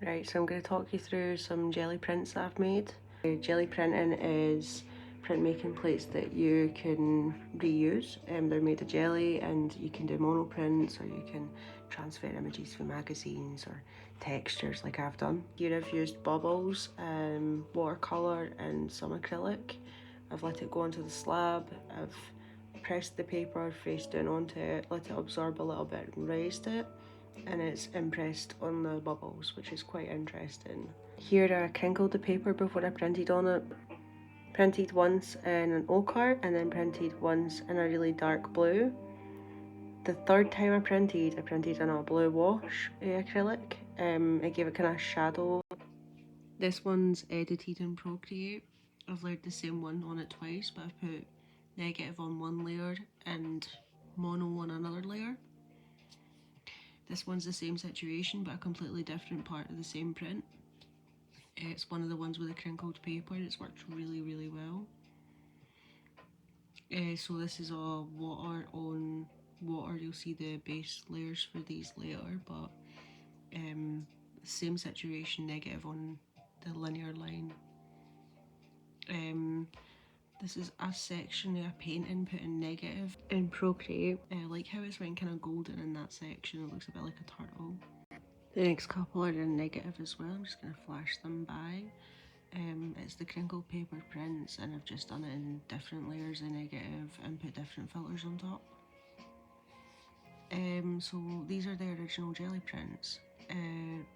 Right, so I'm going to talk you through some jelly prints that I've made. Jelly printing is printmaking plates that you can reuse. They're made of jelly and you can do monoprints, or you can transfer images from magazines or textures like I've done. Here I've used bubbles, watercolour and some acrylic. I've let it go onto the slab, I've pressed the paper face down onto it, let it absorb a little bit and raised it, and it's impressed on the bubbles, which is quite interesting. Here I crinkled the paper before I printed on it. Printed once in an ochre and then printed once in a really dark blue. The third time I printed in a blue wash acrylic. It gave it kind of shadow. This one's edited in Procreate. I've layered the same one on it twice, but I've put negative on one layer and mono on another layer. This one's the same situation, but a completely different part of the same print. It's one of the ones with the crinkled paper. It's worked really, really well. So this is all water on water. You'll see the base layers for these later, but same situation, negative on the linear line. This is a section of a painting put in negative in Procreate. I like how it's went kind of golden in that section. It looks a bit like a turtle. The next couple are in negative as well. I'm just going to flash them by. It's the crinkled paper prints, and I've just done it in different layers of negative and put different filters on top. So these are the original jelly prints.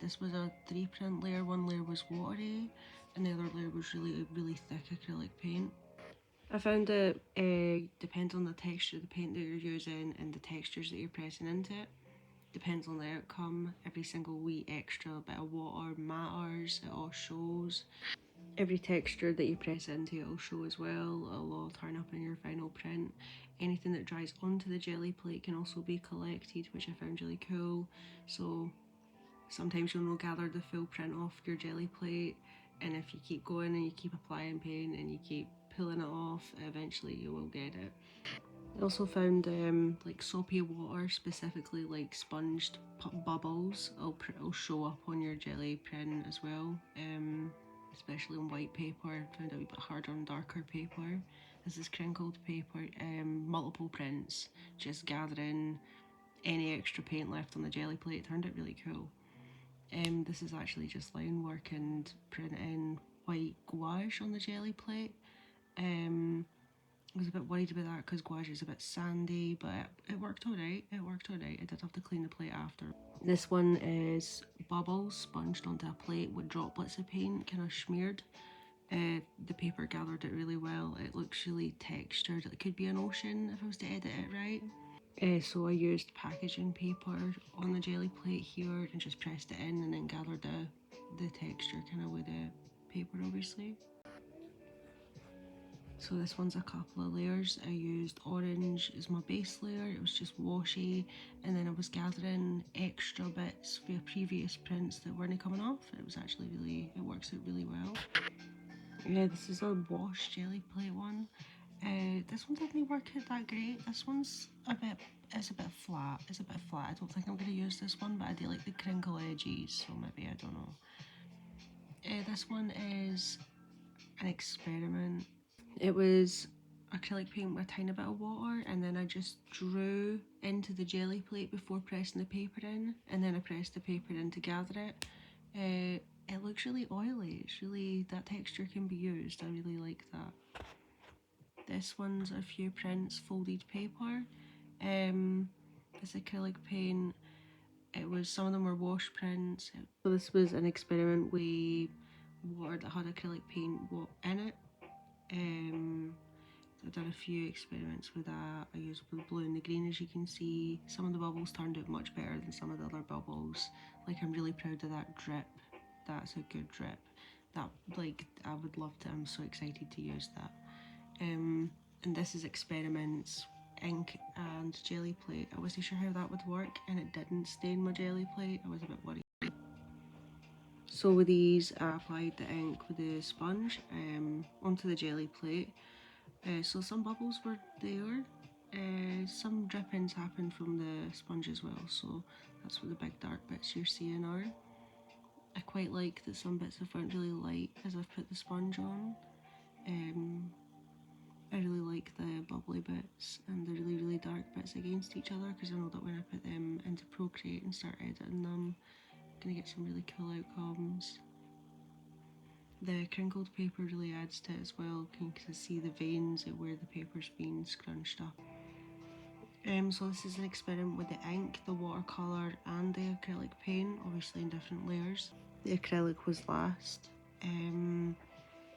This was a 3 print layer. One layer was watery and the other layer was really, really thick acrylic paint. I found it depends on the texture of the paint that you're using and the textures that you're pressing into it. Depends on the outcome. Every single wee extra bit of water matters. It all shows. Every texture that you press into it will show as well. It'll all turn up in your final print. Anything that dries onto the jelly plate can also be collected, which I found really cool. So sometimes you'll not gather the full print off your jelly plate, and if you keep going and you keep applying paint and you keep pulling it off, eventually you will get it. I also found like soapy water, specifically like sponged bubbles. It'll show up on your jelly print as well, especially on white paper. I found it a wee bit harder on darker paper. This is crinkled paper, multiple prints, just gathering any extra paint left on the jelly plate. It turned out really cool. This is actually just line work and printing white gouache on the jelly plate. I was a bit worried about that because gouache is a bit sandy, but it worked alright. I did have to clean the plate after. This one is bubbles sponged onto a plate with droplets of paint kind of smeared. The paper gathered it really well. It looks really textured. It could be an ocean if I was to edit it right. So I used packaging paper on the jelly plate here and just pressed it in and then gathered the texture kind of with the paper, obviously. So this one's a couple of layers. I used orange as my base layer. It was just washy, and then I was gathering extra bits for previous prints that weren't coming off. It was actually really, it works out really well. Yeah, this is a wash jelly plate one. This one didn't work out that great. This one's it's a bit flat. I don't think I'm going to use this one, but I do like the crinkle edges, so maybe, I don't know. This one is an experiment. It was acrylic paint with a tiny bit of water, and then I just drew into the jelly plate before pressing the paper in, and then I pressed the paper in to gather it. It looks really oily. It's really, that texture can be used. I really like that. This one's a few prints folded paper. This acrylic paint. It was, some of them were wash prints. So this was an experiment with water that had acrylic paint in it. I've done a few experiments with that. I used the blue and the green, as you can see. Some of the bubbles turned out much better than some of the other bubbles. Like, I'm really proud of that drip. That's a good drip. That, like, I would love to, I'm so excited to use that. And this is experiments, ink and jelly plate. I wasn't sure how that would work, and it didn't stain my jelly plate. I was a bit worried. So with these, I applied the ink with the sponge onto the jelly plate. So some bubbles were there. Some drippings happened from the sponge as well, so that's what the big dark bits you're seeing are. I quite like that some bits have went really light as I've put the sponge on. I really like the bubbly bits and the really dark bits against each other, because I know that when I put them into Procreate and start editing them, I'm going to get some really cool outcomes. The crinkled paper really adds to it as well. You can see the veins where the paper's been scrunched up. So this is an experiment with the ink, the watercolour and the acrylic paint, obviously in different layers. The acrylic was last.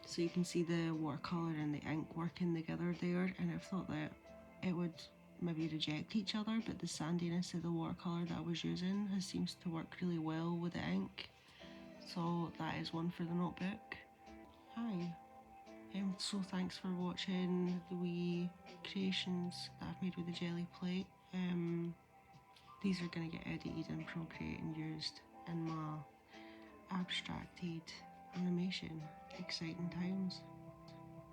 So you can see the watercolour and the ink working together there, and I've thought that it would maybe reject each other, but the sandiness of the watercolour that I was using seems to work really well with the ink. So that is one for the notebook. Hi. So thanks for watching the wee creations that I've made with the Gelli plate. These are going to get edited and Procreate and used in my abstracted animation. Exciting times.